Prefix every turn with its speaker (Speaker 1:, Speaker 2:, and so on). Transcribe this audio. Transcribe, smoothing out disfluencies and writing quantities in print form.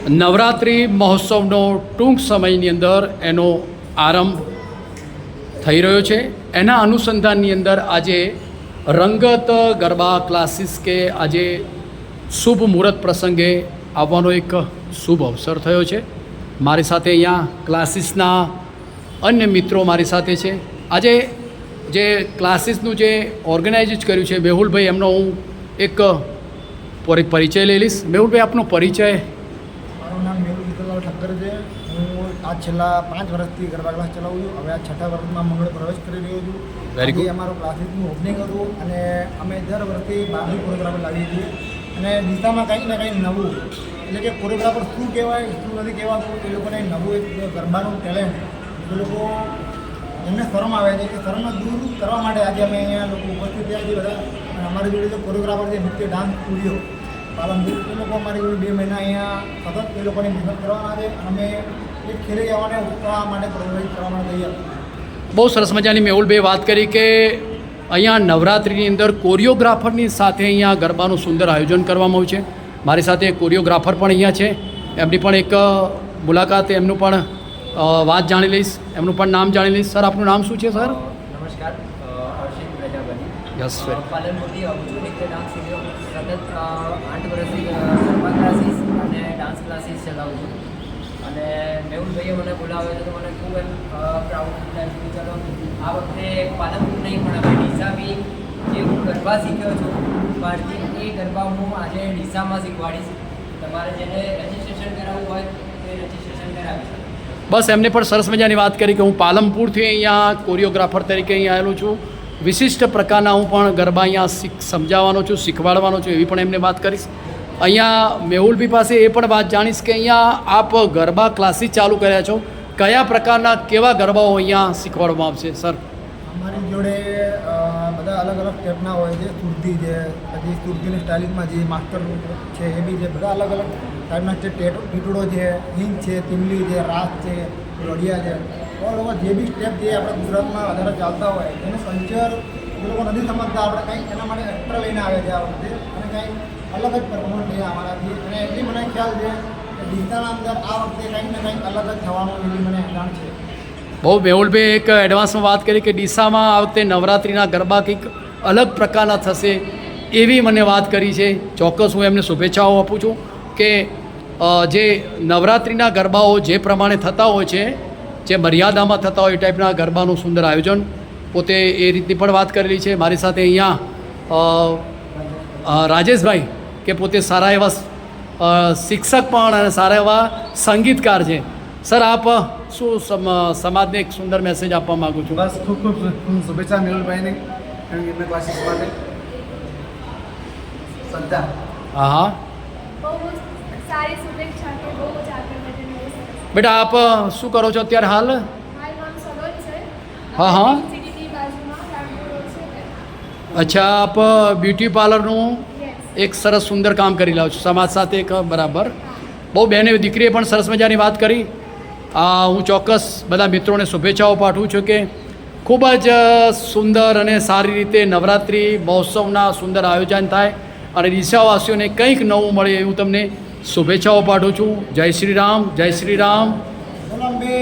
Speaker 1: નવરાત્રિ મહોત્સવનો ટૂંક સમયની અંદર એનો આરંભ થઈ રહ્યો છે. એના અનુસંધાનની અંદર આજે રંગત ગરબા ક્લાસીસ કે આજે શુભ મુહૂર્ત પ્રસંગે આવવાનો એક શુભ અવસર થયો છે. મારી સાથે અહીંયા ક્લાસીસના અન્ય મિત્રો મારી સાથે છે. આજે જે ક્લાસીસનું જે ઓર્ગેનાઇઝ કર્યું છે મેહુલભાઈ, એમનો હું એક પરિચય લઈ લઈશ. મેહુલભાઈ, આપનો પરિચય.
Speaker 2: મારું નામ મેહુલ વિઠ્ઠલલાલ ઠક્કર છે. હું આ છેલ્લા 5 વર્ષથી ગરબા ક્લાસ ચલાવું છું. હવે આ 6થા વર્ષમાં મંગળ પ્રવેશ કરી રહ્યો છું.
Speaker 1: Very good.
Speaker 2: અમારો ક્લાસીસનું ઓપનિંગ હતું અને અમે દર વર્ષથી બહારથી કોરિયોગ્રાફર લાવીએ છીએ અને દિશામાં કંઈક ને કંઈક નવું, એટલે કે કોરિયોગ્રાફર શું કહેવાય શું નથી કહેવાતું, એ લોકોને નવું એક ગરબાનું ટેલેન્ટ એ લોકો એમને શરમ આવે છે. એ શરમને દૂર કરવા માટે આજે અમે અહીંયા લોકો ઉપસ્થિત થયા છીએ બધા. અને અમારી જોડે જે કોરિયોગ્રાફર છે નૃત્ય ડાન્સ સ્ટુડિયો પાલનપુર, એ લોકો અમારી જોડે 2 મહિના અહીંયા સતત એ લોકોની મહેનત કરવાના છે. અમે એક ખેલે જવાને ઉઠવા માટે પ્રોત્સાહિત કરવા માટે તૈયાર.
Speaker 1: બહુ સરસ મજાની મેહુલભાઈ વાત કરી કે અહીંયા નવરાત્રિની અંદર કોરિયોગ્રાફરની સાથે અહીંયા ગરબાનું સુંદર આયોજન કરવામાં આવ્યું છે. મારી સાથે કોરિયોગ્રાફર પણ અહીંયા છે. એમની પણ એક મુલાકાત, એમનું પણ વાત જાણી લઈશ, એમનું પણ નામ જાણી લઈશ. સર, આપનું નામ શું છે સર?
Speaker 3: નમસ્કાર, હર્ષિત પ્રજાપતિ.
Speaker 1: Yes sir.
Speaker 3: પાલનપુરથી આવું છું. નૃત્ય ડાન્સ સ્ટુડિયો સતત 8 વર્ષથી ગરબા ક્લાસીસ અને ડાન્સ ક્લાસીસ ચલાવું છું. અને મેહુલભાઈએ મને બોલાવ્યો છે તો મને ખૂબ એમ પ્રાઉડ ફીલ થાય છે. ચાલો આ વખતે પાલનપુર નહીં પણ હવે ડીસા બી જે હું ગરબા શીખ્યો છું બહારથી, એ ગરબા હું આજે ડીસામાં શીખવાડીશ. તમારે જેને રજિસ્ટ્રેશન કરાવવું હોય તો એ રજિસ્ટ્રેશન કરાવી શકે.
Speaker 1: બસ, એમને પણ સરસ મજાની વાત કરી કે હું પાલનપુરથી અહીંયા કોરિયોગ્રાફર તરીકે અહીંયા આવેલો છું. વિશિષ્ટ પ્રકારના હું પણ ગરબા અહીંયા સમજાવવાનો છું, શીખવાડવાનો છું, એવી પણ એમને વાત કરીશ. અહીંયા મેહુલભાઈ પાસે એ પણ વાત જાણીશ કે અહીંયા આપ ગરબા ક્લાસીસ ચાલુ કર્યા છો, કયા પ્રકારના કેવા ગરબાઓ અહીંયા શીખવાડવામાં આવશે સર?
Speaker 2: અમારી જોડે બધા અલગ અલગ સ્ટેપના હોય છે. સુરતી છે, પછી સુરતીની સ્ટાઇલિંગમાં જે માસ્ટર છે એ બી છે. બધા અલગ અલગ ટાઈપના છે. ટીટોડો છે, હિંગ છે, તિમલી છે, રાસ છે, રોડિયા છે. ઓલ ઓવર જે બી સ્ટેપ જે આપણા ગુજરાતમાં વધારે ચાલતા હોય એનું કલ્ચર એ લોકો નથી સમજતા. આપણે કંઈક એના માટે એક્સ્ટ્રા લઈને આવે છે આ વખતે અને કંઈક અલગ જ પરફોર્મન્સ છે અમારાથી. અને એટલી મને ખ્યાલ છે કે ડિજિટલના અંદર આ વખતે કંઈક ને કંઈક અલગ જ થવાનું એવી મને જાણ છે.
Speaker 1: બહુ મેહુલભાઈ એક એડવાન્સમાં વાત કરી કે ડીસામાં આ વખતે નવરાત્રિના ગરબા કંઈક અલગ પ્રકારના થશે એવી મને વાત કરી છે. ચોક્કસ હું એમને શુભેચ્છાઓ આપું છું કે જે નવરાત્રિના ગરબાઓ જે પ્રમાણે થતા હોય છે, જે મર્યાદામાં થતા હોય એ ટાઈપના ગરબાનું સુંદર આયોજન, પોતે એ રીતની પણ વાત કરેલી છે. મારી સાથે અહીંયા રાજેશભાઈ કે પોતે સારા એવા શિક્ષક પણ અને સારા એવા સંગીતકાર છે. સર, આપ શું સમાજને એક સુંદર મેસેજ આપવા માગું છું?
Speaker 4: બસ ખૂબ ખૂબ શુભેચ્છા મેહુલભાઈને એમના ક્લાસીસ માટે. શ્રદ્ધા.
Speaker 1: હા હા
Speaker 5: બહુ સારી શુભેચ્છા કે બહુ જ આગળ વધે.
Speaker 1: બેટા, આપ શું કરો છો અત્યારે હાલ?
Speaker 5: મારું નામ સરોજ છે.
Speaker 1: હા હા.
Speaker 5: સિટીની બાજુમાં રામપુર રોડ છે.
Speaker 1: અચ્છા, આપ બ્યુટી પાર્લરનું
Speaker 5: યસ.
Speaker 1: એક સરસ સુંદર કામ કરી લાવો છો સમાજ સાથે એક બરાબર. બહુ બહેને દીકરીએ પણ સરસ મજાની વાત કરી. હું ચોક્કસ બધા મિત્રોને શુભેચ્છાઓ પાઠવું છું કે ખૂબ જ સુંદર અને સારી રીતે નવરાત્રિ મહોત્સવના સુંદર આયોજન થાય અને ડીસાવાસીઓને કંઈક નવું મળે એવું તમને શુભેચ્છાઓ પાઠવું છું. જય શ્રી રામ, જય શ્રી રામ.
Speaker 2: બોલો બે